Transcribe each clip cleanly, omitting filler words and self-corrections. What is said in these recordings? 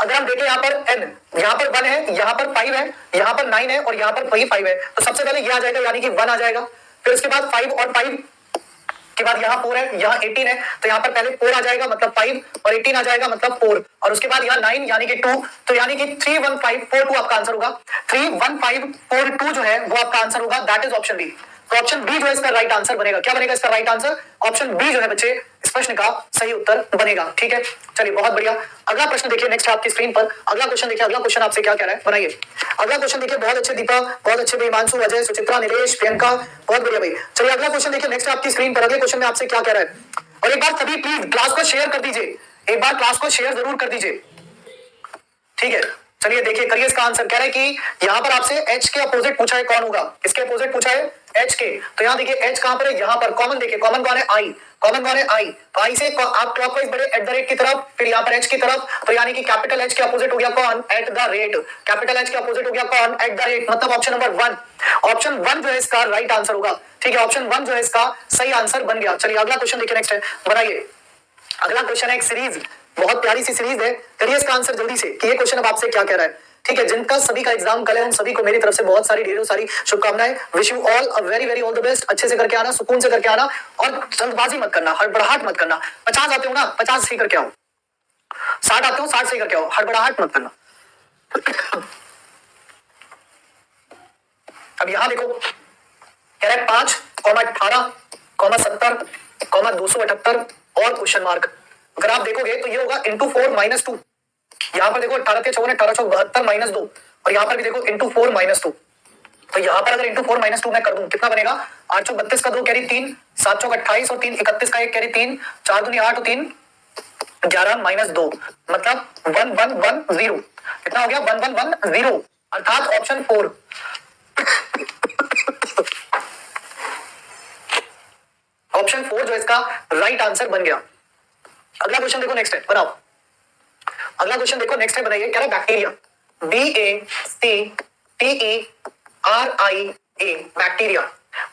अगर हम देखें यहाँ पर n, यहाँ पर 1 है, यहाँ पर 5 है, यहाँ पर 9 है और यहाँ पर 5 है, तो सबसे पहले ये आ जाएगा यानी कि 1 आ जाएगा। फिर उसके बाद 5 और 5 के बाद यहाँ 4 है, यहाँ 18 है, तो यहाँ पर पहले 4 आ जाएगा मतलब 5 और 18 आ जाएगा मतलब 4 और उसके बाद यहाँ 9 यानी कि 2, तो यानी कि 31542 आपका आंसर होगा। 31542 जो है वो आपका आंसर होगा, दैट इज ऑप्शन बी। तो ऑप्शन बी जो है इसका राइट आंसर बनेगा। क्या बनेगा इसका राइट आंसर? ऑप्शन बी जो है बच्चे इस प्रश्न का सही उत्तर बनेगा। ठीक है, चलिए बहुत बढ़िया। अगला प्रश्न देखिए नेक्स्ट आपकी स्क्रीन पर। अगला क्वेश्चन देखिए, अगला क्वेश्चन आपसे क्या कह रहा है, बनाइए। अगला क्वेश्चन देखिए, बहुत अच्छे दीपा, बहुत अच्छे भाई, हिमांशु, अजय, सुचित्रा, निलेश, प्रियंका, बहुत बढ़िया भाई। चलिए अगला क्वेश्चन देखिए नेक्स्ट आपकी स्क्रीन पर। अगले क्वेश्चन में आपसे क्या कह रहा है, और एक बार सभी प्लीज क्लास को शेयर कर दीजिए, एक बार क्लास को शेयर जरूर कर दीजिए। ठीक है, चलिए देखिए करिए इसका आंसर। कह रहे हैं कि यहाँ पर आपसे h के अपोजिट पूछा है, कौन होगा? किसके अपोजिट पूछा है? h के। तो यहाँ देखिए h कहां पर है, यहाँ पर। कॉमन देखिए, कॉमन कौन है? i। कॉमन कौन है? i। तो i से आप क्लॉकवाइज बढ़े एट द रेट की तरफ, फिर यहाँ पर h की तरफ, तो यानी कि कैपिटल h के अपोजिट हो गया कौन? At the rate. Capital h के अपोजिट हो गया कौन? एट द रेट, मतलब ऑप्शन नंबर 1। ऑप्शन 1 जो है इसका राइट आंसर होगा। ठीक है, ऑप्शन 1 जो है इसका सही आंसर बन गया। चलिए अगला क्वेश्चन देखिए नेक्स्ट है, बनाइए। अगला क्वेश्चन है एक सीरीज, बहुत प्यारी सी सीरीज है। करिए इसका आंसर जल्दी से कि ये क्वेश्चन अब आपसे क्या कह रहा है। ठीक है, जिनका सभी का एग्जाम कल है उन सभी को मेरी तरफ से बहुत सारी ढेरों सारी शुभकामनाएं। Wish you all a very very all the best. अच्छे से करके आना, सुकून से करके आना और जल्दबाजी मत करना, हड़बड़ाहट मत करना। 50 आते हो ना, 50 सही करके आओ। 60 आते हो, 60 सही करके आओ, हड़बड़ाहट मत करना। अब यहां देखो, कह रहा है 5, 18, 70, 278 और क्वेश्चन मार्क। अगर आप देखोगे तो ये होगा इंटू 4 माइनस 2। यहाँ पर देखो 18 के 54, 18 चौक 72 माइनस 2, और यहाँ पर भी देखो इंटू 4 माइनस 2। तो यहाँ पर अगर इंटू 4 माइनस 2 मैं कर दूं कितना बनेगा? 8 चौक 32 का 2 कैरी 3, 7 चौक 28 और 3 31 का 1 कैरी 3, 4 दूनी 8 और 3 11 माइनस 2, मतलब 1110। कितना हो गया? 1110, अर्थात ऑप्शन 4। ऑप्शन 4 जो इसका राइट आंसर बन गया। अगला क्वेश्चन देखो नेक्स्ट है, बनाओ। अगला क्वेश्चन देखो नेक्स्ट है, बनाइए। क्या है? Bacteria, BACTERIA, bacteria.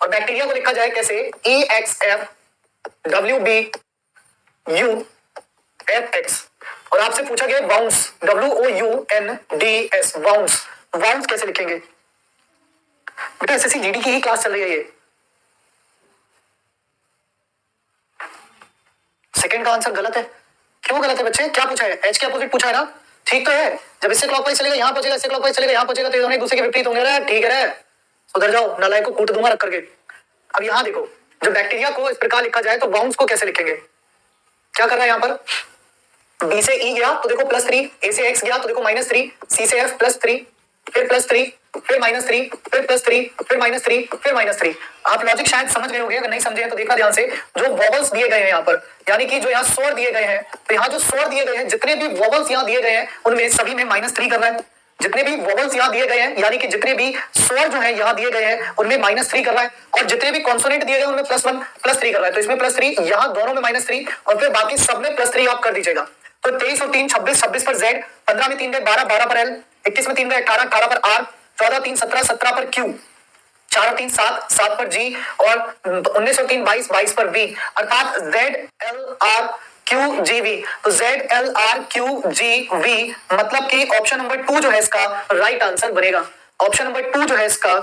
और बैक्टीरिया को लिखा जाए कैसे? EXFWBUFX। और आपसे पूछा गया बाउंस, WOUNDS, बाउंस। बाउंस कैसे लिखेंगे बेटा? एसएससी जीडी की ही क्लास चल रही है ये। सेकंड का आंसर गलत है। क्यों गलत है बच्चे? क्या पूछा है? एच के अपोजिट पूछा है ना, ठीक तो है। जब इससे क्लॉकवाइज चलेगा यहाँ पहुंचेगा, इससे क्लॉकवाइज चलेगा यहाँ पहुंचेगा, तो ये दोनों एक दूसरे के विपरीत होंगे। रे ठीक है रे, उधर जाओ, नालायक को कूट दूंगा रख करके। अब यहाँ देखो, जब बैक्टीरिया को इस प्रकार लिखा जाए तो बाउंस को कैसे लिखेंगे? क्या कर रहा है यहाँ पर? बी से ई गया तो देखो +3, ए से एक्स गया तो देखो -3, सी से एफ +3, फिर +3, फिर -3, फिर +3, फिर -3, फिर -3। आप लॉजिक शायद समझ गए होंगे, अगर नहीं समझे हैं तो देखना ध्यान से। जो वॉवल्स दिए गए हैं यहाँ पर, यानी कि जो यहाँ स्वर दिए गए हैं, तो यहाँ जो स्वर दिए गए हैं, जितने भी वॉवल्स यहाँ दिए गए हैं उनमें सभी में -3 कर रहा है। जितने भी वॉवल्स यहाँ दिए गए हैं, यानी कि जितने भी स्वर जो है यहाँ दिए गए हैं उनमें -3 कर रहा है, और जितने भी कॉन्सोनेंट दिए गए उनमें +1 +3 कर रहा है। तो इसमें +3, यहाँ दोनों में -3 और फिर बाकी सब में +3 आप कर दीजिएगा। तो 23 और 3 26, 26 पर Z, 15 में 3 गए 12, 12 पर L, 21 में 3 गए 18, 18 पर R, 14 3 17, 17 पर Q, 4 और 3 7, 7 पर G और 19 और 3 22, 22 पर V, अर्थात ZLRQGV। तो ZLRQGV मतलब कि ऑप्शन नंबर 2 जो है इसका राइट आंसर बनेगा। ऑप्शन नंबर 2 जो है इसका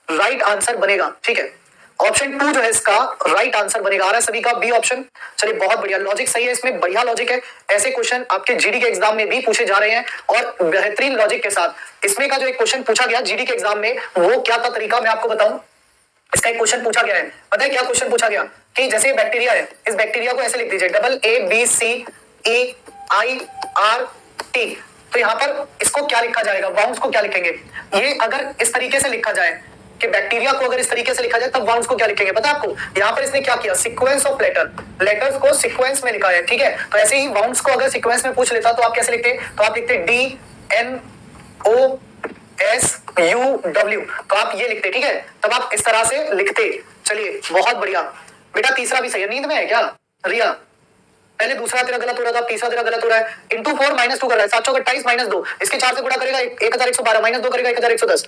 राइट आंसर बनेगा। ठीक है, ऑप्शन 2 जो है इसका राइट आंसर बनेगा। आ रहा है सभी का बी ऑप्शन। चलिए बहुत बढ़िया, लॉजिक सही है, इसमें बढ़िया लॉजिक है। ऐसे क्वेश्चन आपके जीडी के एग्जाम में भी पूछे जा रहे हैं और बेहतरीन लॉजिक के साथ। इसमें का जो एक क्वेश्चन पूछा गया जीडी के एग्जाम में, वो क्या था तरीका मैं आपको बताऊं। इसका एक क्वेश्चन पूछा गया है, पता है क्या क्वेश्चन पूछा गया? कि जैसे बैक्टीरिया है, इस बैक्टीरिया को ऐसे लिख दीजिए ABCEIRT। तो यहाँ पर इसको क्या लिखा जाएगा? बाउंस को क्या लिखेंगे? ये अगर इस तरीके से लिखा जाए कि बैक्टीरिया को अगर इस तरीके से लिखा जाए तब बाउंस को क्या लिखेंगे पता है आपको? यहाँ पर इसने क्या किया? सीक्वेंस ऑफ लेटर्स को सीक्वेंस में लिखा है। ठीक है, तो ऐसे ही बाउंस को अगर सीक्वेंस में पूछ लेता तो आप कैसे लिखते? तो आप लिखते DNOSUW, तो आप ये लिखते। ठीक है, तब आप इस तरह से लिखते। चलिए बहुत बढ़िया बेटा, तीसरा भी सही है। नींद में है क्या रिया? पहले दूसरा तेरा गलत हो रहा था, तीसरा तेरा गलत हो रहा है। इंटू 4 -2 कर रहा है, 7 चौक 28 -2, इसके 4 से गुणा करेगा 1112, -2 करेगा 1110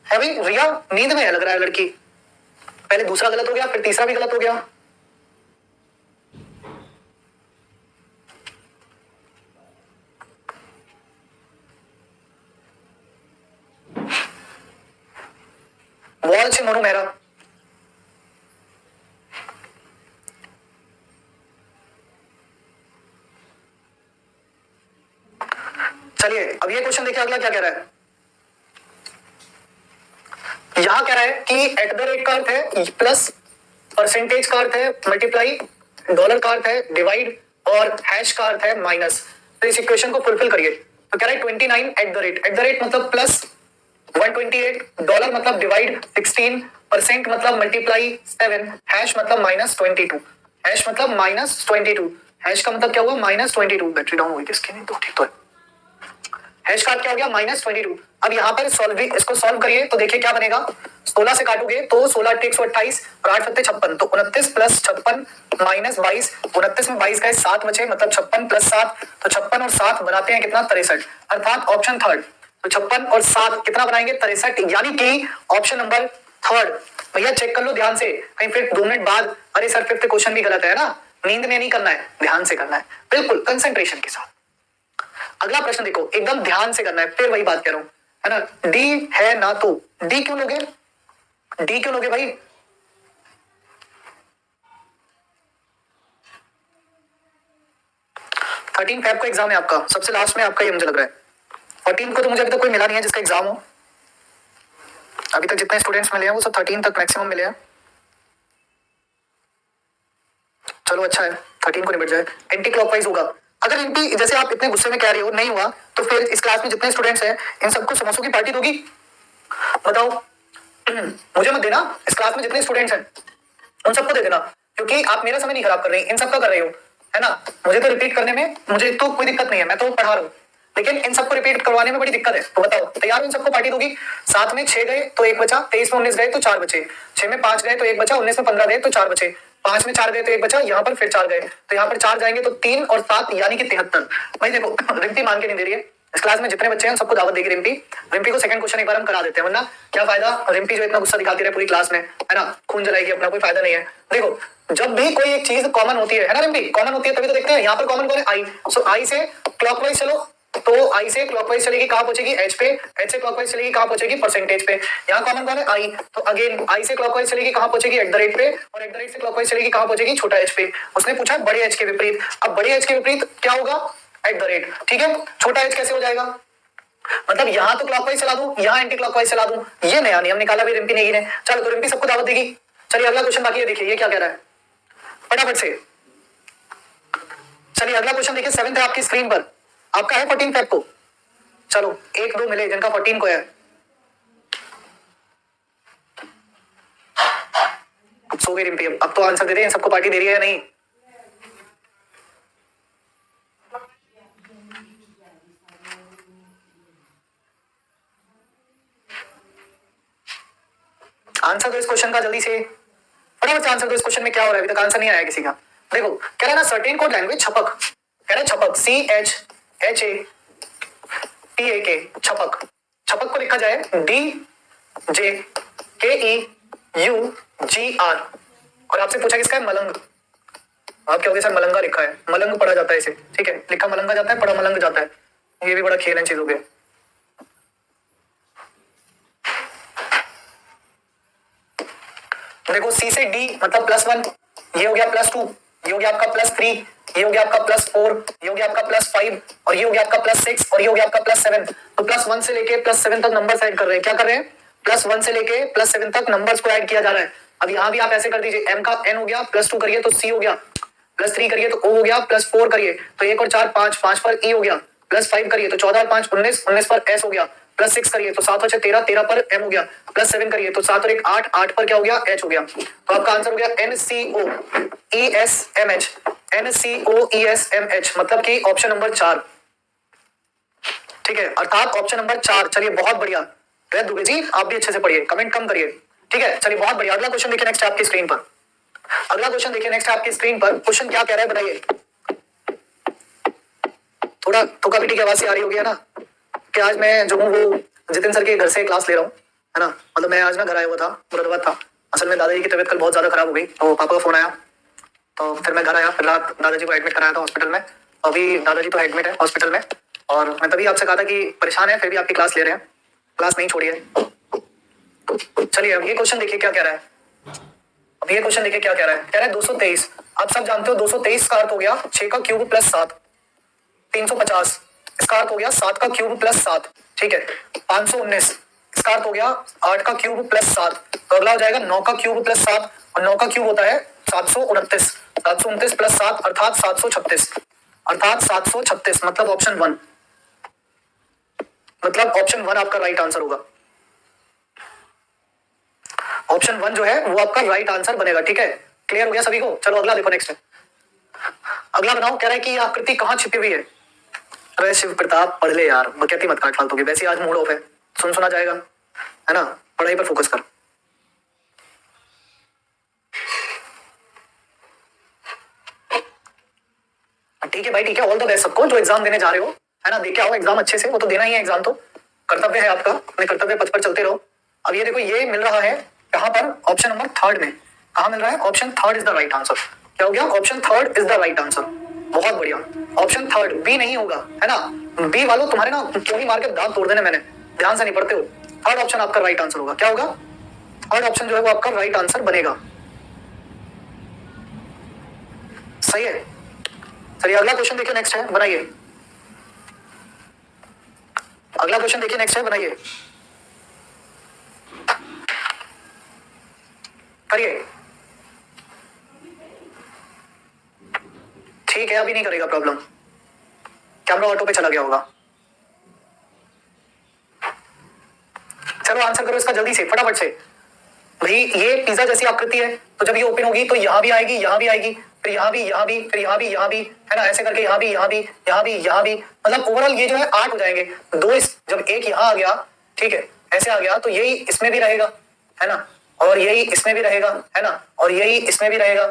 है भाई। रिया नींद में है लग रहा है लड़की। पहले दूसरा गलत हो गया, फिर तीसरा भी गलत हो गया। बहुत अच्छे मोनू मेहरा। चलिए अब ये क्वेश्चन देखिए, अगला क्या कह रहा है। यहां कह रहा है कि एट द रेट का अर्थ है प्लस, परसेंटेज का अर्थ है मल्टीप्लाई, डॉलर का अर्थ है डिवाइड और हैश का अर्थ है माइनस। तो इस इक्वेशन को फुलफिल करिए। तो कह रहा है 29 एट द रेट मतलब प्लस 128, डॉलर मतलब डिवाइड 16, परसेंट मतलब मल्टीप्लाई 7, हैश मतलब -22, हैश मतलब -22, हैश का मतलब क्या हुआ -22। बैटरी डाउन हुई किसकी? नहीं तो ठीक तो है। हैश का क्या हो गया -22। अब यहाँ पर इसको सॉल्व करिए तो देखिए क्या बनेगा। 16 से काटोगे तो 16 × 128 और 8 × 56, तो 29 + 56 -22, 29 में 22 का 7 बचे, मतलब 56 + 7, तो 56 और 7 बनाते हैं कितना? 63, अर्थात ऑप्शन थर्ड। तो 56 और 7 कितना बनाएंगे? 63, यानी कि ऑप्शन नंबर थर्ड। भैया चेक कर लो ध्यान से, कहीं फिर 2 मिनट बाद अरे सर फिफ्थ क्वेश्चन भी गलत है ना। नींद में नहीं करना है, ध्यान से करना है, बिल्कुल कंसंट्रेशन के साथ। अगला प्रश्न देखो, एकदम ध्यान से करना है, फिर वही बात कह रहा हूं, है ना। डी है ना, तो डी क्यों लोगे? डी क्यों लोगे भाई? थर्टीन फेब को एग्जाम है आपका, सबसे लास्ट में आपका ये मुझे लग रहा है। 14 को तो मुझे अभी तक कोई मिला नहीं है जिसका एग्जाम हो। अभी तक जितने स्टूडेंट्स मिले हैं वो सब 13 तक मैक्सिमम मिले हैं। चलो अच्छा है, 13 को निपट जाए। एंटी क्लॉकवाइज होगा। अगर एंटी, जैसे आप इतने गुस्से में कह रहे हो नहीं हुआ, तो फिर इस क्लास में जितने स्टूडेंट्स हैं इन सबको समोसों की पार्टी दोगी? बताओ। मुझे मत देना, इस क्लास में जितने स्टूडेंट्स हैं उन सबको दे देना, क्योंकि आप मेरा समय नहीं खराब कर रहे, इन सबका कर रहे हो, है ना। मुझे तो रिपीट करने में मुझे तो कोई दिक्कत नहीं है, मैं तो पढ़ा रहा हूँ, लेकिन इन सबको रिपीट करवाने में बड़ी दिक्कत है। तो बताओ तैयार हो? इन सबको पार्टी दोगी? 7 में 6 गए तो 1 बचा, 23 में 19 गए तो 4 बचे, 6 में 5 गए तो 1 बचा, 19 में 15 गए तो 4 बचे, 5 में 4 गए तो 1 बचा, यहाँ पर फिर 4 गए, तो यहाँ पर 4 जाएंगे तो 3 और 7 यानी कि 73। भाई देखो रिम्पी मान के नहीं दे रही है, इस क्लास में जितने बच्चे हैं सबको दावत देगी रिम्पी। रिम्पी को सेकंड क्वेश्चन एक बार हम करा देते हैं, वरना क्या फायदा रिम्पी जो इतना गुस्सा दिखाती रहे पूरी क्लास में, है ना, खून जलाएगी अपना, कोई फायदा नहीं है। देखो जब भी कोई एक चीज कॉमन होती है ना रिम्पी, कॉमन होती है तभी तो देखते हैं। यहाँ पर कॉमन कौन है? आई। सो आई से क्लॉकवाइज चलो, तो आई से क्लॉकवाइज चलेगी कहां पहुंचेगी? एच पे। एच से क्लॉकवाइज चलेगी कहां पहुंचेगी? परसेंटेज पे। यहाँ कॉमन कौन है? आई। तो अगेन आई से क्लॉकवाइज चलेगी कहां पहुंचेगी? एट द रेट पे, और एट द रेट से क्लॉकवाइज चलेगी कहां पहुंचेगी? छोटा एच पे। उसने पूछा बड़े एच के विपरीत। अब बड़े एच के विपरीत क्या होगा? At the rate. ठीक है, छोटा एच कैसे हो जाएगा? मतलब यहां तो क्लॉकवाइज चला दूं, यहां एंटी क्लॉकवाइज चला दूं, ये नया नियम निकाला भी रिम्पी नेगी ने। चलो तो रिम्पी सबको दावत देगी। चलिए अगला क्वेश्चन बाकी है, देखिए ये क्या कह रहा है फटाफट से। चलिए अगला क्वेश्चन देखिए, 7th है आपकी स्क्रीन पर, आपका है 14 फेब को। चलो 1-2 मिले जिनका 14 को है। सो गई रिम्पी, अब तो आंसर दे दे, सबको पार्टी दे रही है या नहीं? आंसर दो इस क्वेश्चन का जल्दी से, फटाफट से आंसर दो। इस क्वेश्चन में क्या हो रहा है? अभी तक आंसर नहीं आया किसी का। देखो कह रहा है ना सर्टेन कोड लैंग्वेज छपक, कह रहा है छपक, CHHAPAK, छपक। छपक को लिखा जाए DJKEUGR, और आपसे पूछा किसका है? मलंग। आप क्या होगे सर? मलंगा लिखा है, मलंग पढ़ा जाता है इसे, ठीक है, लिखा मलंगा जाता है, पढ़ा मलंग जाता है। ये भी बड़ा खेल है चीजों के। देखो सी से डी मतलब +1, ये हो गया +2, ये हो गया आपका +3, ये हो गया आपका +4, ये हो गया आपका +5, और ये हो गया आपका +6, और ये हो गया आपका +7। तो +1 से लेके +7 तक नंबर ऐड कर रहे हैं। क्या कर रहे हैं? +1 से लेके +7 तक नंबर्स को ऐड किया जा रहा है। अब यहाँ भी आप ऐसे कर दीजिए, m का n हो गया, +2 करिए तो c हो गया, +3 करिए तो o हो गया, +4 करिए तो 1 और 4 5, 5 पर e हो गया, +5 करिए तो 14 और 5 19, 19 पर s हो गया, +6 करिए तो 7 और 6 13, 13 पर m हो गया, +7 करिए तो 7 और 1 8, 8 पर क्या हो गया? h हो गया। तो आपका आंसर हो गया NCOESMH, NCOESMH, मतलब कि ऑप्शन नंबर 4, ठीक है, अर्थात ऑप्शन नंबर 4। चलिए बहुत बढ़िया, रह दुबे जी आप भी अच्छे से पढ़िए, कमेंट कम करिए, ठीक है। चलिए बहुत बढ़िया, अगला क्वेश्चन देखिए नेक्स्ट आपकी स्क्रीन पर। अगला क्वेश्चन देखिए नेक्स्ट आपकी स्क्रीन पर। क्वेश्चन क्या कह रहा है बताइए। थोड़ा थोका पीटी की आवाज से आ रही होगी, है ना, कि आज मैं जो हूँ वो जितिन सर के घर से क्लास ले रहा हूँ, है ना। मतलब मैं आज ना घर आया हुआ था, मुरादाबाद था। असल में दादाजी की तबीयत कल बहुत ज्यादा खराब हो गई, तो पापा का फोन आया, तो फिर मैं घर आया, फिर रात दादाजी को एडमिट कराया था हॉस्पिटल में। अभी दादाजी तो एडमिट है हॉस्पिटल में, और मैं तभी आपसे कहा था कि परेशान है फिर भी आपकी क्लास ले रहे हैं, क्लास नहीं छोड़ी है। चलिए अब ये क्वेश्चन देखिए क्या कह रहा है। अब ये क्वेश्चन देखिए क्या कह रहा है। कह रहा है 223। आप सब जानते हो 223 का अर्थ हो गया 6 का क्यूब प्लस 7, 350। इसका अर्थ हो गया 7 का क्यूब प्लस 7, ठीक है। 519 इसका अर्थ हो गया 8 का क्यूब प्लस 7। तो अगला हो जाएगा 9 का क्यूब प्लस 7, और 9 का क्यूब होता है 729। 729 प्लस 7 अर्थात 736, अर्थात 736 मतलब ऑप्शन 1, मतलब ऑप्शन 1 आपका राइट आंसर होगा। ऑप्शन 1 जो है वो आपका राइट आंसर बनेगा, ठीक है। क्लियर हो गया सभी को। चलो अगला देखो, नेक्स्ट है। अगला बनाओ। कह रहा है कि ये आकृति कहां छिपी हुई है। अरे शिव प्रताप पढ़ ले यार, बकैती मत काट फालतू की। वैसे आज मूड ऑफ है, सुना जाएगा, है ना। पढ़ाई पर फोकस कर। ठीक है भाई, ठीक है। ऑल द बेस्ट सबको जो एग्जाम देने जा रहे हो, है ना। देखे आओ एग्जाम अच्छे से, वो तो देना ही है एग्जाम, तो कर्तव्य है आपका। अपने कर्तव्य पथ पर चलते रहो। अब ये देखो, ये मिल रहा है कहां पर, ऑप्शन नंबर 3 में। कहां मिल रहा है, option 3 is the right answer. क्या हो गया, option 3 is the right answer. बहुत बढ़िया। ऑप्शन 3 बी नहीं होगा, है ना। बी वालों तुम्हारे ना क्यों ही मार के दांत तोड़ देने मैंने, ध्यान से नहीं पढ़ते हो। 3rd ऑप्शन आपका राइट आंसर होगा। क्या होगा, 3rd ऑप्शन जो है वो आपका राइट आंसर बनेगा। सही है। चलिए अगला क्वेश्चन देखिए, नेक्स्ट है, बनाइए। अगला क्वेश्चन देखिए, नेक्स्ट है, बनाइए, करिए। ठीक है, अभी नहीं करेगा, प्रॉब्लम, कैमरा ऑटो पे चला गया होगा। चलो आंसर करो इसका जल्दी से, फटाफट से। भाई ये पिज्जा जैसी आकृति है, तो जब ये ओपन होगी तो यहां भी आएगी, यहां भी आएगी, फिर यहां भी, यहां भी, फिर यहां भी, यहां भी, है ना। ऐसे करके यहां भी, यहां भी, यहां भी, यहां भी, मतलब ओवरऑल ये जो है 8 हो जाएंगे। दो इस, जब एक यहां आ गया, ठीक है, ऐसे आ गया, तो यही इसमें भी रहेगा, है ना, और यही इसमें भी रहेगा, है ना, और यही इसमें भी रहेगा,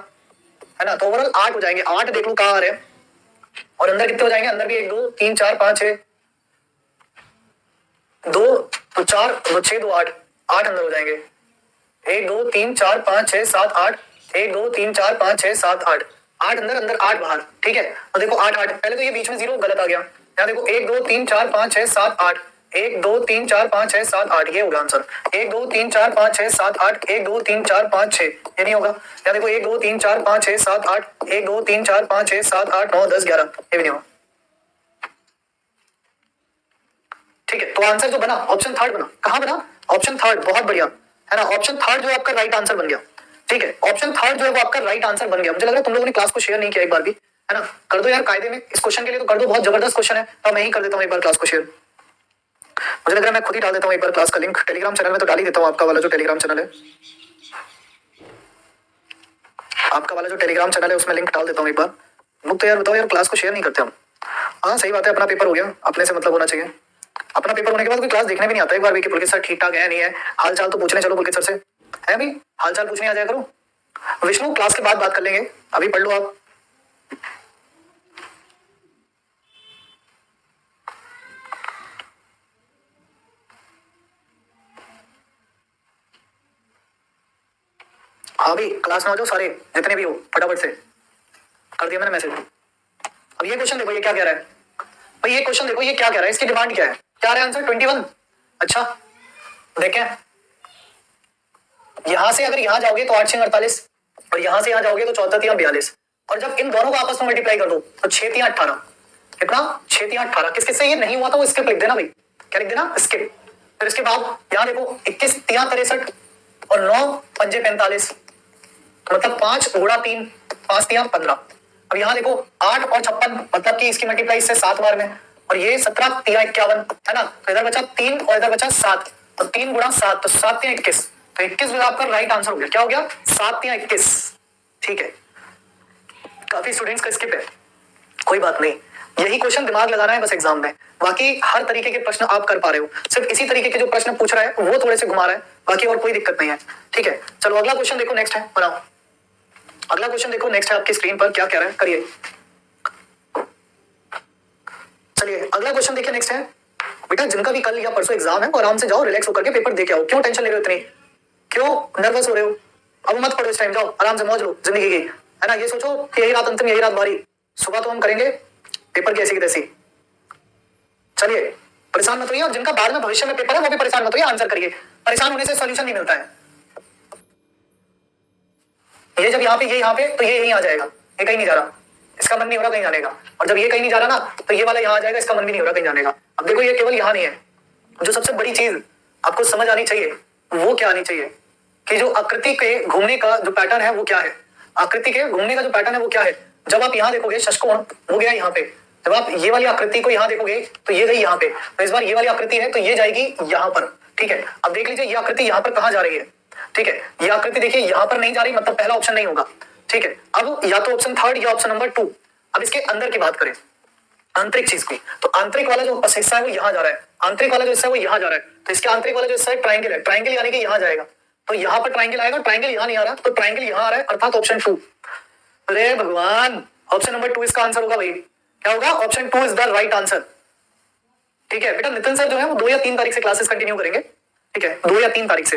है ना। तो ओवरऑल 8 हो जाएंगे। 8 देख लो कहां आ रहे हैं, और अंदर कितने हो जाएंगे, अंदर भी 1 2 3 4 5 6, 2 तो 4 2 6 2 8, 8 अंदर हो जाएंगे। 1 2 3 4 5 6 7 8, 1 2 3 4 5 6 7 8, 8 अंदर, अंदर 8 बाहर, ठीक है। तो देखो 8 8, पहले तो ये बीच में 0 गलत आ गया। यहाँ देखो 1 2 3 4 5 6 7 8, 1 2 3 4 5 6 7 8, ये होगा आंसर। 1 2 3 4 5 6 7 8, 1 2 3 4 5 6, ये नहीं होगा। यहाँ देखो 1 2 3 4 5 6 7 8, 1 2 3 4 5 6 7 8 9 10 11, ये भी नहीं होगा। ठीक है, तो आंसर जो बना ऑप्शन 3 बना। कहां बना, ऑप्शन 3, बहुत बढ़िया, है ना। ऑप्शन 3 जो है आपका राइट आंसर बन गया। ठीक है, ऑप्शन 3 जो है वो आपका राइट आंसर बन गया। मुझे लग रहा है तुम लोगों ने क्लास को शेयर नहीं किया एक बार भी, है ना। कर दो यार कायदे में, इस क्वेश्चन के लिए तो कर दो, बहुत जबरदस्त क्वेश्चन है। तो मैं ही कर देता हूँ एक बार क्लास को शेयर। मुझे लग रहा है मैं खुद ही डाल देता हूँ एक बार क्लास का लिंक टेलीग्राम चैनल में, तो डाल ही देता हूँ। आपका वाला जो टेलीग्राम चैनल है, आपका वाला जो टेलीग्राम चैनल है उसमें लिंक डाल देता हूँ एक बार। मुझे तो यार बताओ यार, क्लास को शेयर नहीं करते हम। हाँ सही बात है, अपना पेपर हो गया, अपने से मतलब होना चाहिए। अपना पेपर होने के बाद कोई क्लास देखने भी नहीं आता एक बार भी कि पुलकित सर ठीक ठाक है नहीं है। हाल चाल तो पूछने चलो पुलकित सर से, है भाई, हाल चाल पूछने आ जाया करो। विष्णु क्लास के बाद बात कर लेंगे, अभी पढ़ लो आप। हाँ भी क्लास में आ जाओ सारे, जितने भी हो, फटाफट से। कर दिया मैंने मैसेज। अब ये क्वेश्चन देखो, ये क्या कह रहा है भाई, ये क्वेश्चन देखो, ये क्या कह रहा है, इसकी डिमांड क्या है, क्या है आंसर 21। अच्छा देखें, यहां से अगर यहां जाओगे तो 8 6 48, और यहां से यहां जाओगे तो 14 3 42, और जब इन दोनों को आपस में मल्टीप्लाई कर दो तो 6 3 18, कितना 6 3 18। किस किससे ये नहीं हुआ था वो स्किप लिख देना भाई, क्या लिख देना, स्किप। फिर इसके बाद यहां देखो 21 3 63 और 9 5 45, मतलब 5 गुणा 3, 5 3 15। अब यहाँ देखो 8 और 56, मतलब कि इसकी मल्टीप्लाई इससे 7 बार में, और ये 17 3 51, है ना। तो इधर बचा 3 और इधर बचा 7, तो 3 गुणा 7, तो 7 3 21, तो 21 जो आपका राइट आंसर हो गया। क्या हो गया, 7 3 21। ठीक है, काफी स्टूडेंट्स का स्किप है, कोई बात नहीं। यही क्वेश्चन दिमाग लगाना है बस एग्जाम में, बाकी हर तरीके के प्रश्न आप कर पा रहे हो। सिर्फ इसी तरीके के जो प्रश्न पूछ रहा है वो थोड़े से घुमा रहा है, बाकी और कोई दिक्कत नहीं है। ठीक है, चलो अगला क्वेश्चन देखो, नेक्स्ट है, बनाओ। अगला क्वेश्चन देखो, नेक्स्ट है आपकी स्क्रीन पर, क्या कह रहा है, करिए। चलिए अगला क्वेश्चन देखिए, नेक्स्ट है। बेटा जिनका भी कल या परसों एग्जाम है वो आराम से जाओ, रिलैक्स होकर के पेपर दे के आओ। क्यों टेंशन ले रहे हो इतनी, क्यों नर्वस हो रहे हो। अब मत पढ़ो इस टाइम, जाओ आराम से मौज लो जिंदगी की, है ना। ये सोचो कि यही रात अंतिम, यही रात बारी, सुबह तो हम करेंगे पेपर की ऐसी की तैसी। चलिए परेशान मत होइए, और जिनका बाद में भविष्य में पेपर है वो भी परेशान मत होइए, आंसर करिए। परेशान होने से सॉल्यूशन नहीं मिलता है। ये जब यहाँ पे ये यहाँ पे तो ये यहीं आ जाएगा, ये कहीं नहीं जा रहा, इसका मन नहीं हो रहा कहीं जाने का, और जब ये कहीं नहीं जा रहा ना तो ये वाला यहाँ आ जाएगा, इसका मन भी नहीं हो रहा कहीं जाने का। अब देखो ये केवल यहाँ नहीं है, जो सबसे बड़ी चीज आपको समझ आनी चाहिए वो क्या आनी चाहिए कि जो आकृति के घूमने का जो पैटर्न है वो क्या है। आकृति के घूमने का जो पैटर्न है वो क्या है। जब आप यहाँ देखोगे षटकोण वो गया यहाँ पे, जब आप ये वाली आकृति को यहाँ देखोगे तो ये गई यहाँ पे, तो इस बार ये वाली आकृति है तो ये जाएगी यहाँ पर। ठीक है, अब देख लीजिए ये आकृति यहाँ पर कहाँ जा रही है। ठीक है, ये आकृति देखिए यहाँ पर नहीं जा रही, मतलब पहला ऑप्शन नहीं होगा। ठीक है, अब या तो ऑप्शन थर्ड या ऑप्शन नंबर 2। अब इसके अंदर की बात करें, आंतरिक चीज की, तो आंतरिक वाला जो हिस्सा है वो यहाँ जा रहा है, आंतरिक वाला जो हिस्सा है वो यहाँ जा रहा है, तो इसके आंतरिक वाला जो हिस्सा है ट्राइंगल है, ट्राइंगल यानी कि यहाँ जाएगा, तो यहाँ पर ट्राइंगल आएगा, ट्राइंगल यहाँ नहीं आ रहा तो ट्राइंगल यहाँ आ रहा है, अर्थात ऑप्शन 2। अरे भगवान, ऑप्शन नंबर 2 इसका आंसर होगा भाई। क्या होगा? Option 2 is the right answer. ठीक है बेटा, नितिन सर जो है वो 2 या 3 तारीख से क्लासेस कंटिन्यू करेंगे। ठीक है, 2 या 3 तारीख से।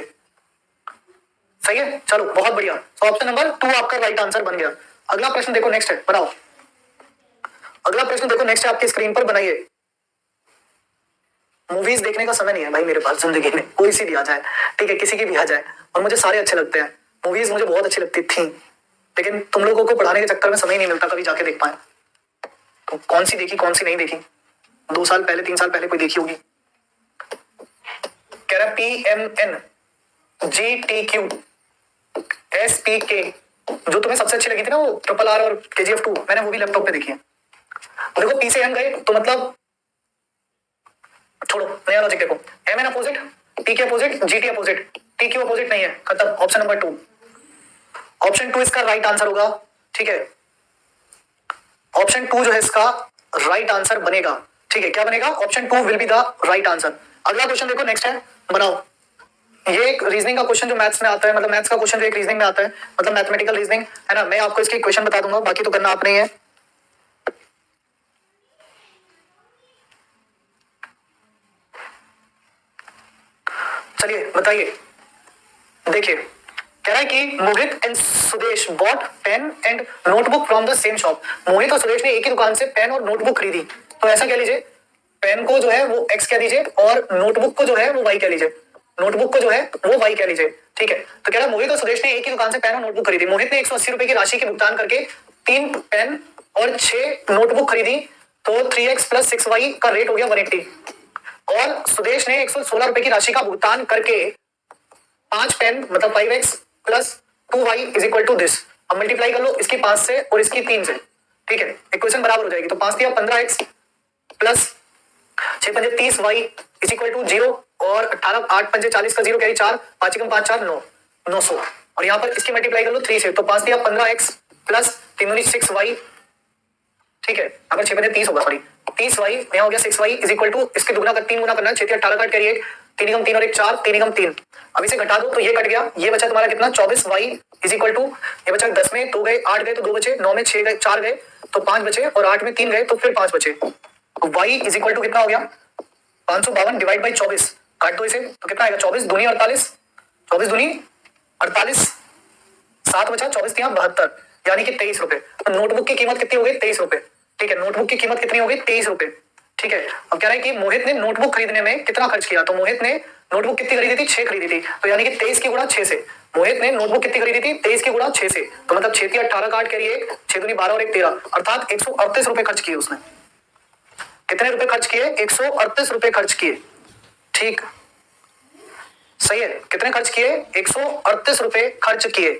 सही है, चलो बहुत बढ़िया। तो ऑप्शन नंबर 2 आपका राइट आंसर बन गया। अगला प्रश्न देखो, नेक्स्ट है, बनाओ। अगला प्रश्न देखो, नेक्स्ट है आपकी स्क्रीन पर, बनाइए। मूवीज देखने का समय नहीं है भाई मेरे पास जिंदगी में, कोई सी भी आ जाए, ठीक है, किसी की भी आ जाए, और मुझे सारे अच्छे लगते हैं। मूवीज मुझे बहुत अच्छी लगती थी, लेकिन तुम लोगों को पढ़ाने के चक्कर में समय नहीं मिलता कभी जाके देख पाए। तो कौन सी देखी कौन सी नहीं देखी, 2 साल पहले 3 साल पहले कोई देखी होगी। कह रहा PMN GTQ SPK, जो तुम्हें सबसे अच्छी लगी थी ना वो RRR और KGF 2, मैंने वो भी लैपटॉप पे देखी है। देखो P से M गए तो मतलब छोड़ो, नया लॉजिक देखो, MN अपोजिट, P के opposite, GT opposite, TQ opposite नहीं है, खत्म। ऑप्शन नंबर 2, ऑप्शन 2 इसका राइट आंसर होगा। ठीक है, ऑप्शन 2 जो है इसका राइट आंसर बनेगा। ठीक है, क्या बनेगा? Option 2 will be the right answer. अगला क्वेश्चन देखो, नेक्स्ट है, बनाओ। ये एक रीजनिंग का क्वेश्चन जो मैथ्स में आता है, मतलब मैथ्स का क्वेश्चन जो एक रीजनिंग में आता है, मतलब मैथमेटिकल रीजनिंग है ना। मैं आपको इसके क्वेश्चन बता दूंगा, बाकी तो करना आप नहीं है। चलिए बताइए, देखिए कह रहा है कि Mohit and Sudesh bought pen and notebook from the same shop. Mohit और सुदेश ने एक ही दुकान से पेन और नोटबुक खरीदी, तो ऐसा कह लीजिए, पेन को जो है वो x कह दीजिए और नोटबुक को जो है वो y कह लीजिए, नोटबुक को जो है वो y कह लीजिए। ठीक है, तो कह रहा है मोहित और सुदेश ने एक ही दुकान से पेन और नोटबुक खरीदी। मोहित ने 180 रुपए की राशि की भुगतान करके 3 पेन और 6 नोटबुक खरीदी, तो 3x + 6y का रेट हो गया 180। और सुदेश ने 116 रुपए की राशि का भुगतान करके 5 पेन मतलब 5x + 2y = दिस। अब मल्टीप्लाई कर लो इसकी 5 से और इसकी 3 से। ठीक है, इक्वेशन बराबर हो जाएगी, तो 5 × 15x + 6 × 5 30y = 0 और 18 8 × 5 40 का 0 कैरी 4 5 × 5 4 9 900। और यहाँ पर इसकी मल्टीप्लाई कर लो 3 से, तो 5 × 15x + 3 × 6y। ठीक है, अगर 6 × 30 होगा, सॉरी 30y, यहाँ हो गया 6y = इसके दुगना का 3 गुना करना है, 6 × 18 काट कैरी 1 3 × 3 और 1 4 3 × 3। अब इसे घटा दो तो ये कट गया, ये बचा तुम्हारा कितना 24y = ये बचा 10 में 2 गए, 8 गए तो 2 बचे, 9 में 6 गए 4 गए तो 5 बचे, और 8 में 3 गए तो फिर 5 बचे। तो y = कितना हो गया 552 डिवाइड बाई 24, काट दो इसे तो कितना आएगा 24 दूनी 48, 24 दूनी 48, 7 बचा, 24 × 72 यानी कि 23 रुपए। तो नोटबुक की कीमत कितनी हो गई 23 रुपए। ठीक है, नोटबुक की कीमत कितनी हो गई 23 रुपए। ठीक है, अब कह रहा है कि मोहित ने नोटबुक खरीदने में कितना खर्च किया, तो मोहित ने नोटबुक कितनी खरीदी थी 6 खरीदी थी, तो यानी कि 23 की गुणा 6 से। मोहित ने नोटबुक कितनी खरीदी थी 23 की गुणा 6 से, तो मतलब 6 × 18 काट करिए 6 दूनी 12 और 1 13, अर्थात 138 रुपए खर्च किए उसने। कितने रुपए खर्च किए 138 रुपए खर्च किए। ठीक सही है, कितने खर्च किए 138 रुपए खर्च किए।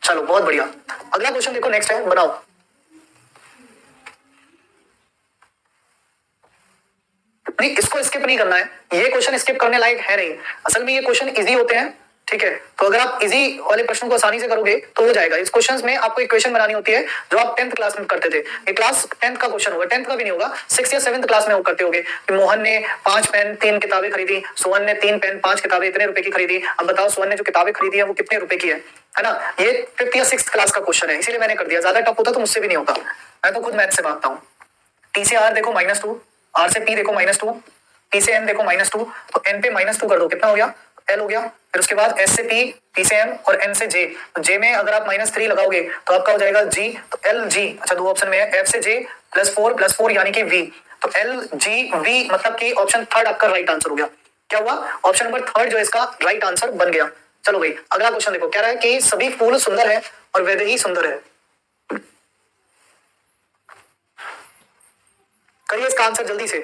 चलो बहुत बढ़िया, अगला क्वेश्चन देखो, नेक्स्ट है, बनाओ। नहीं, इसको स्किप नहीं करना है, ये क्वेश्चन स्किप करने लायक है नहीं, असल में ये क्वेश्चन इजी होते हैं। ठीक है, तो अगर आप इजी वाले प्रश्न को आसानी से करोगे तो हो जाएगा। इस क्वेश्चंस में आपको इक्वेशन बनानी होती है जो आप 10th क्लास में करते थे। ये क्लास 10th का क्वेश्चन होगा, 10th का भी नहीं होगा, 6th या 7th क्लास में वो करते होगे कि मोहन ने 5 पेन 3 किताबें खरीदी, सोहन ने 3 पेन 5 किताबें इतने रुपए की खरीदी। अब बताओ सोहन ने जो किताबें खरीदी है वो कितने रुपए की है ना। ये 5th या 6th क्लास का क्वेश्चन है, इसीलिए मैंने कर दिया, ज्यादा टफ होता तो मुझसे भी नहीं होता, मैं तो खुद मैथ से भागता हूँ। टी से आर देखो -2, आर से पी देखो -2, P से M देखो -2, तो N पे -2 कर दो, कितना हो गया L हो गया। फिर उसके बाद S से P, P से M और N से J, तो J में अगर आप -3 लगाओगे तो आपका हो जाएगा G, तो L G, अच्छा 2 ऑप्शन में है, F से J +4 यानी कि V, तो L G V मतलब कि ऑप्शन थर्ड आपका राइट आंसर हो गया। क्या हुआ, ऑप्शन नंबर थर्ड जो है इसका राइट आंसर बन गया। चलो भाई अगला क्वेश्चन देखो, कह रहा है कि सभी फूल सुंदर है और वेद ही सुंदर है। करिए इसका आंसर जल्दी से।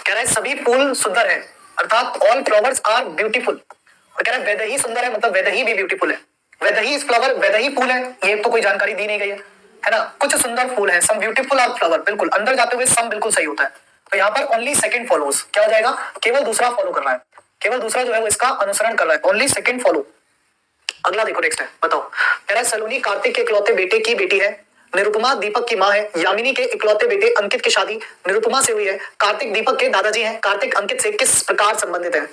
कह रहा है सभी फूल सुंदर है, अर्थात ऑल फ्लावर्स आर ब्यूटीफुल। और कह रहा है वेद ही सुंदर है, मतलब वेद ही भी ब्यूटीफुल है। वेद ही इस फ्लावर, वेद ही फूल है, ये तो कोई जानकारी दी नहीं गई है ना। कुछ सुंदर फूल है, सम ब्यूटीफुल आर फ्लावर, बिल्कुल अंदर जाते हुए सम बिल्कुल सही होता है। तो यहाँ पर ओनली सेकंड फॉलोज, क्या हो जाएगा, केवल दूसरा फॉलो कर रहा है, केवल दूसरा जो है वो इसका अनुसरण कर रहा है, ओनली सेकंड फॉलो। अगला देखो नेक्स्ट है, बताओ। कह रहा है सलोनी कार्तिक के इकलौते बेटे की बेटी है, निरुपमा दीपक की माँ है, यामिनी के इकलौते बेटे अंकित की शादी निरुपमा से हुई है, कार्तिक दीपक के दादाजी हैं, कार्तिक अंकित से किस प्रकार संबंधित है।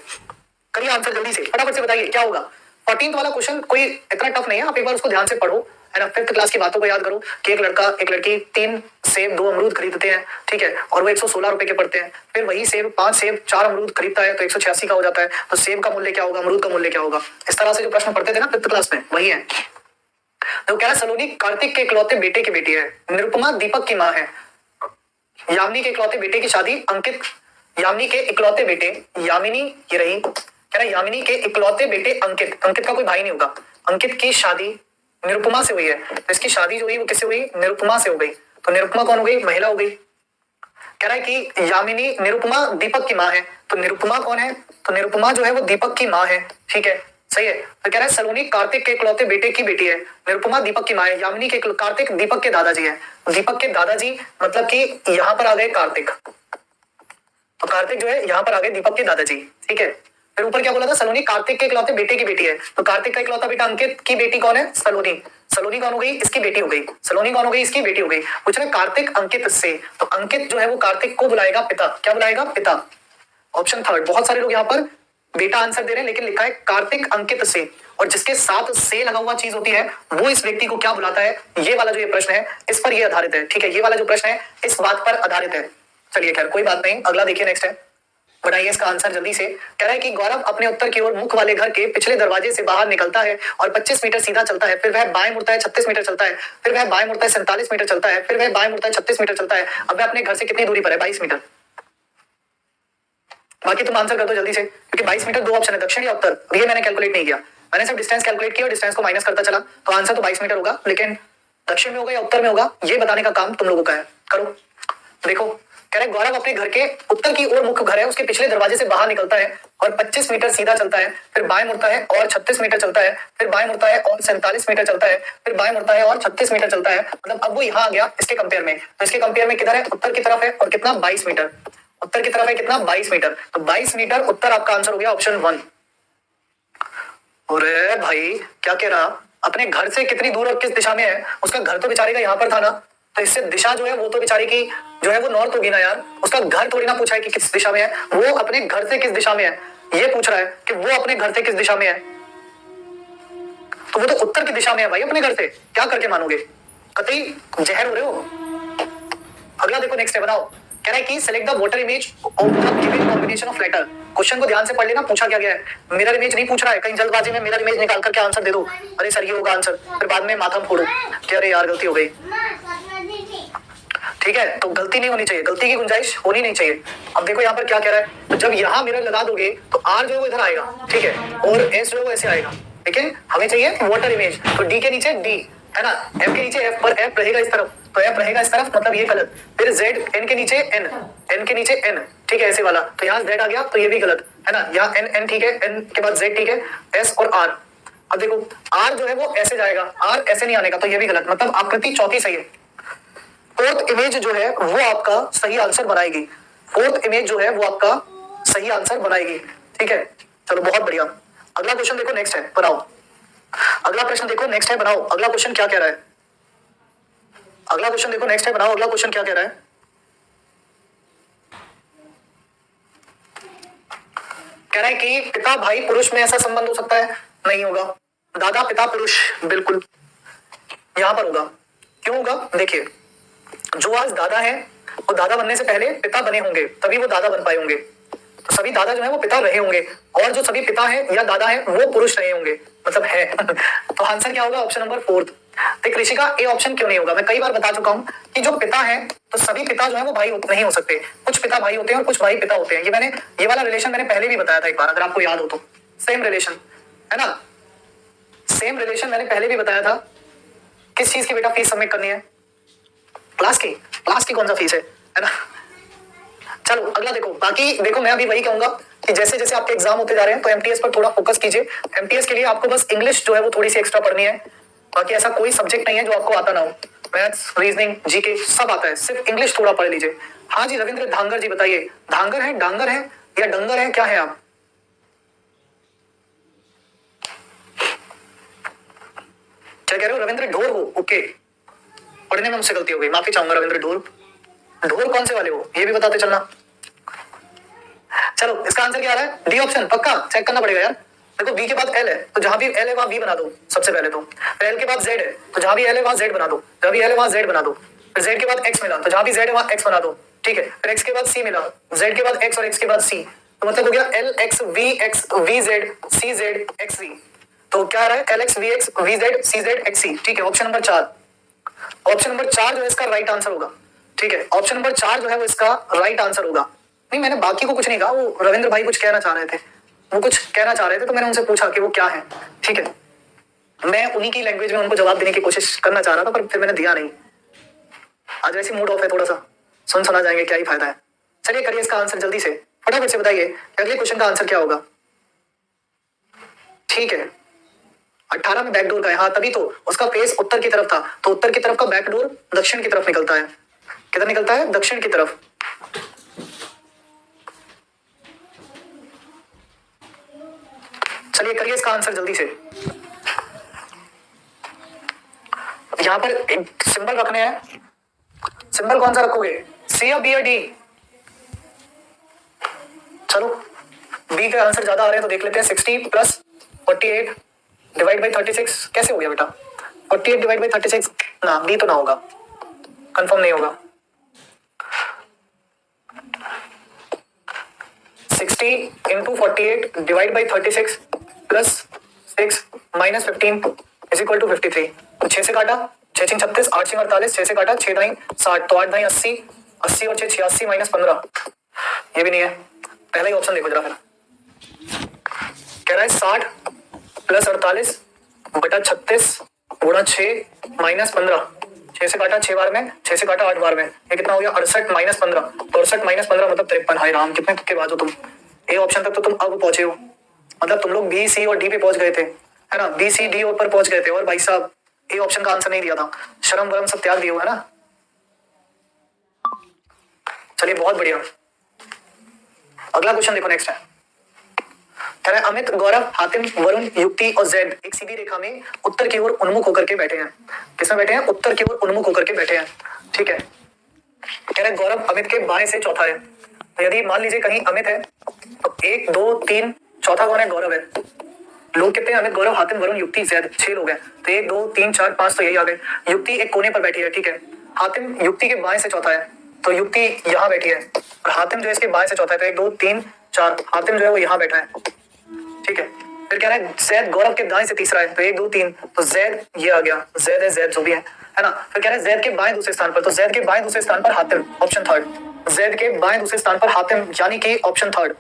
करिए आंसर जल्दी से, फटाफट से बताइए क्या होगा। 14th वाला क्वेश्चन कोई इतना टफ नहीं है, आप एक बार उसको ध्यान से पढ़ो, है ना। 5th क्लास की बातों को याद करो कि एक लड़का एक लड़की 3 सेब 2 अमरूद खरीदते हैं, ठीक है, और वो 116 रुपए के पड़ते हैं। फिर वही सेब 5 सेब 4 अमरूद खरीदता है तो 186 का हो जाता है। तो सेब का मूल्य क्या होगा, अमरूद का मूल्य क्या होगा। इस तरह से जो प्रश्न पढ़ते थे ना 5th क्लास में, वही है। तो कह रहा सलोनी कार्तिक के इकलौते बेटे की बेटी है, निरुपमा दीपक की माँ है, यामिनी के इकलौते बेटे की शादी अंकित, यामिनी के इकलौते बेटे, यामिनी ये रही, कह रहा यामिनी के इकलौते बेटे अंकित, अंकित का कोई भाई नहीं होगा, अंकित की शादी निरुपमा से हुई है। तो इसकी शादी जो हुई वो किससे हुई, निरुपमा से हो गई। तो निरुपमा कौन हो गई, महिला हो गई। कह रहा है कि यामिनी निरुपमा दीपक की माँ है, तो निरुपमा कौन है, तो निरुपमा जो है वो दीपक की माँ है, ठीक है, सही है। तो कह रहा है सलोनी कार्तिक के इकलौते बेटे की बेटी है, निरुपमा दीपक की माँ है, यामिनी के कार्तिक दीपक के दादाजी है। दीपक के दादाजी मतलब कि यहाँ पर आ गए कार्तिक, तो कार्तिक जो है यहाँ पर आ गए दीपक के दादाजी, ठीक है। फिर ऊपर क्या बोला था, सलोनी कार्तिक के इकलौते बेटे की बेटी है, तो कार्तिक का इकलौता बेटा अंकित की बेटी कौन है, सलोनी। सलोनी कौन हो गई, इसकी बेटी हो गई। सलोनी कौन हो गई, इसकी बेटी हो गई। पूछ रहे कार्तिक अंकित से, तो अंकित जो है वो कार्तिक को बुलाएगा पिता, क्या बुलाएगा, पिता। ऑप्शन थर्ड, बहुत सारे लोग यहाँ पर बेटा आंसर दे रहे हैं, लेकिन लिखा है कार्तिक अंकित से, और जिसके साथ से लगा हुआ चीज होती है वो इस व्यक्ति को क्या बुलाता है। ये वाला जो ये प्रश्न है इस पर ये आधारित है, ठीक है, ये वाला जो प्रश्न है इस बात पर आधारित है। चलिए खैर कोई बात नहीं, अगला देखिए नेक्स्ट है, बनाइए इसका आंसर जल्दी से। कह रहा है कि गौरव अपने उत्तर की ओर मुख वाले घर के पिछले दरवाजे से बाहर निकलता है और 25 मीटर सीधा चलता है, फिर वह बाएं मुड़ता है 36 मीटर चलता है, फिर वह बाएं मुड़ता है 47 मीटर चलता है, फिर वह बाएं मुड़ता है 36 मीटर चलता है। अब वह अपने घर से कितनी दूरी पर है, 22 मीटर। बाकी तुम आंसर कर दो जल्दी से, क्योंकि 22 मीटर 2 ऑप्शन है, दक्षिण या उत्तर। ये मैंने कैलकुलेट नहीं किया, मैंने सिर्फ डिस्टेंस कैलकुलेट किया और डिस्टेंस को माइनस करता चला, तो आंसर तो 22 मीटर होगा, लेकिन दक्षिण में होगा या उत्तर में होगा ये बताने का काम तुम लोगों का है। करो देखो, कह रहे गौरव अपने घर के उत्तर की ओर मुख्य घर है, उसके पिछले दरवाजे से बाहर निकलता है और 25 मीटर सीधा चलता है, फिर बाएं मुड़ता है और 36 मीटर चलता है, फिर बाएं मुड़ता है और 47 मीटर चलता है, फिर बाएं मुड़ता है और 36 मीटर चलता है। मतलब अब वो यहाँ आ गया इसके कंपेयर में, तो इसके कंपेयर में किधर है, उत्तर की तरफ है, और कितना 22 मीटर, उत्तर की तरफ है कितना 22 मीटर, तो 22 मीटर उत्तर आपका आंसर हो गया ऑप्शन 1। अरे भाई क्या कह रहा, अपने घर से कितनी दूर और किस दिशा में है, उसका घर तो बेचारे का यहाँ पर था ना, तो इससे दिशा जो है वो तो बेचारी की जो है वो नॉर्थ होगी ना यार, उसका घर थोड़ी ना पूछा है कि किस दिशा में है, वो अपने घर से किस दिशा में है ये पूछ रहा है कि वो अपने घर से किस दिशा में है, तो वो तो उत्तर की दिशा में है भाई अपने घर से, क्या करके मानोगे, कतई जहर हो रहे हो। अगला देखो नेक्स्ट है, बनाओ। कह रहा है कि select the water image of the given combination of letter. Question को ध्यान से पढ़ लेना, पूछा क्या गया है, मिरर इमेज नहीं पूछ रहा है, कहीं जल्दबाजी में मिरर इमेज निकाल करके आंसर दे दो, अरे सर ये होगा आंसर, फिर बाद में माथा फोड़ो कि अरे यार गलती हो गई, ठीक है। तो गलती नहीं होनी चाहिए, गलती की गुंजाइश होनी नहीं चाहिए। अब देखो यहाँ पर क्या कह रहा है, तो जब यहाँ मिरर लगा दोगे तो आर जो है वो इधर आएगा, ठीक है, और एस जो है वो ऐसे आएगा, लेकिन हमें चाहिए वाटर इमेज, तो डी के नीचे डी है ना, एफ के नीचे एफ, पर एफ रहेगा इस तरफ, तो एफ रहेगा इस तरफ, मतलब ये गलत। फिर जेड, एन के नीचे एन, एन के नीचे एन, ठीक है, ऐसे वाला, तो यहाँ जेड आ गया तो ये भी गलत है ना, यहाँ एन एन ठीक है, एन के बाद जेड ठीक है, एस और आर। अब देखो आर जो है वो ऐसे जाएगा, आर ऐसे नहीं आने का, तो ये भी गलत, मतलब आकृति चौथी सही है। फोर्थ इमेज जो है वो आपका सही आंसर बनाएगी, फोर्थ इमेज जो है वो आपका सही आंसर बनाएगी, ठीक है। चलो बहुत बढ़िया, अगला क्वेश्चन देखो नेक्स्ट है, बनाओ। अगला प्रश्न देखो नेक्स्ट है, बनाओ। अगला क्वेश्चन क्या कह रहा है, अगला क्वेश्चन देखो नेक्स्ट है, बनाओ। अगला क्वेश्चन क्या कह रहा है, कह रहा है कि पिता भाई पुरुष में ऐसा संबंध हो सकता है, नहीं होगा। दादा पिता पुरुष, बिल्कुल यहां पर होगा, क्यों होगा, देखिए जो आज दादा है वो दादा बनने से पहले पिता बने होंगे, तभी वो दादा बन पाए होंगे, तो सभी दादा जो है वो पिता रहे होंगे, और जो सभी पिता है या दादा है वो पुरुष रहे होंगे, मतलब है तो आंसर क्या होगा, ऑप्शन नंबर 4। देख ऋषिका, ए ऑप्शन क्यों नहीं होगा? मैं कई बार बता चुका हूं कि जो पिता है तो सभी पिता जो है वो भाई नहीं हो सकते, कुछ पिता भाई होते हैं और कुछ भाई पिता होते हैं। ये वाला रिलेशन मैंने पहले भी बताया था एक बार, अगर आपको याद हो तो। सेम रिलेशन है ना, सेम रिलेशन मैंने पहले भी बताया था। किस चीज की बेटा फीस सबमिट करनी है? क्लास की कौन सा फीस है ना? चलो अगला देखो। बाकी देखो, मैं अभी वही कहूंगा कि जैसे जैसे आपके एग्जाम होते जा रहे हैं तो एमटीएस पर थोड़ा फोकस कीजिए। एमटीएस के लिए आपको बस इंग्लिश जो है वो थोड़ी सी एक्स्ट्रा पढ़नी है। बाकी ऐसा कोई सब्जेक्ट नहीं है जो आपको आता ना हो, मैथ्स, रीजनिंग, जीके सब आता है, सिर्फ इंग्लिश थोड़ा पढ़ लीजिए। हाँ जी रविंद्र धांगर जी बताइए, धांगर है, डांगर है या डंगर है, क्या है आप? क्या कह रहे हो रविंद्र? ढोर हो? ओके, पढ़ने में मुझसे गलती हो गई, माफी चाहूंगा रविंद्र। ढोर कौन से वाले हो ये भी बताते चलना। चलो इसका आंसर क्या आ रहा है? डी ऑप्शन, पक्का चेक करना पड़ेगा यार। देखो बी के बाद एल है तो जहां भी एल है वहां बी बना दो सबसे पहले तो। एल के बाद जेड है तो जहां भी एल है वहां जेड बना दो, जहां भी एल है वहां जेड बना दो। फिर जेड के बाद एक्स मिला तो जहां भी जेड है वहां एक्स बना दो, ठीक है। फिर एक्स के बाद सी मिला, जेड के बाद एक्स और एक्स के बाद सी, तो मतलब हो गया L X V Z C Z X C. तो क्या आ रहा है? L X V Z C Z X C, ठीक है। ऑप्शन नंबर 4, ऑप्शन नंबर 4 जो है इसका राइट आंसर होगा, ठीक है। ऑप्शन नंबर 4 जो है वो इसका राइट आंसर होगा। नहीं मैंने बाकी को कुछ नहीं कहा, वो रविंद्र भाई कुछ कहना चाह रहे थे, वो कुछ कहना चाह रहे थे तो मैंने उनसे पूछा कि वो क्या है, ठीक है। मैं उन्हीं की लैंग्वेज में उनको जवाब देने की कोशिश करना चाह रहा था पर फिर मैंने दिया नहीं। आज वैसे मूड ऑफ है थोड़ा सा, सुना जाएंगे, क्या ही फायदा है। चलिए करिए इसका आंसर जल्दी से, फटाफट से बताइए अगले क्वेश्चन का आंसर क्या होगा। ठीक है 18 में बैकडोर का है, हाँ तभी तो उसका फेस उत्तर की तरफ था, तो उत्तर की तरफ का बैकडोर दक्षिण की तरफ निकलता है। किधर निकलता है? दक्षिण की तरफ। चलिए करिए इसका आंसर जल्दी से। यहां पर एक सिंबल रखने हैं, सिंबल कौन सा रखोगे? सी या बी या डी? चलो बी का आंसर ज्यादा आ रहे हैं तो देख लेते हैं। 60 प्लस 48 डिवाइड बाई 36 कैसे हो गया बेटा? 48 डिवाइड बाई 36 ना, बी तो ना होगा, कंफर्म नहीं होगा। 60 into 48 divide by 36 plus 6 minus 15 is equal to 53। तो 6 से काटा, 6 6 36, 8 6 48, 6 से काटा 6 9 60, तो 8 9 80, 80 और 6 86 माइनस 15, ये भी नहीं है। पहला ही ऑप्शन देखो जरा, फिर कह रहा है 60 प्लस 48 बटा 36 गुणा 6 माइनस 15, 6 से काटा 6 बार में, 6 से काटा 8 बार में, ये कितना हो गया? 68 माइनस 15, तो 68 माइनस 15 मतलब 53। हाय राम, कितने तुक्के बाज हो तुम। ए ऑप्शन तक तो तुम अब पहुंचे हो, मतलब तुम लोग बी सी और डी पे पहुंच गए थे, है ना, बी सी डी पर पहुंच गए थे, और भाई साहब ए ऑप्शन का आंसर नहीं दिया था, शर्म वरम सब त्याग दिए हो, है ना। चलिए बहुत बढ़िया, अगला क्वेश्चन देखो, नेक्स्ट है। कह रहा है अमित, गौरव, हातिम, वरुण, युक्ति और जैद एक सीधी रेखा में उत्तर की ओर उन्मुख होकर के बैठे हैं। किसमें बैठे हैं? उत्तर की ओर उन्मुख होकर के बैठे हैं, ठीक है। कह रहे गौरव अमित के बाएं से चौथा है, तो यदि मान लीजिए कहीं अमित है तो 1 2 3, चौथा कौन है? गौरव है। लोग कितने हैं? अमित, गौरव, हातिम, वरुण, युक्ति, जैद, 6 लोग हैं, तो 1 2 3 4 5 तो यही आ गए। युक्ति एक कोने पर बैठी है, ठीक है। हातिम युक्ति के बाएं से चौथा है, तो युक्ति यहाँ बैठी है, और हातिम जो है इसके बाएं से चौथा है, तो 1 2 3 4, हातिम जो है वो यहाँ बैठा है, ठीक है। फिर कह रहा है जैद गौरव के दाएं से तीसरा है, तो 1 2 3, तो जैद ये आ गया, जैद है, जैद जो भी है ना। फिर कह रहा है जैद के बाएं दूसरे स्थान पर, तो जैद के बाएं दूसरे स्थान पर हातिम, ऑप्शन थर्ड। जैद के बाएं दूसरे स्थान पर हातिम यानी कि ऑप्शन थर्ड,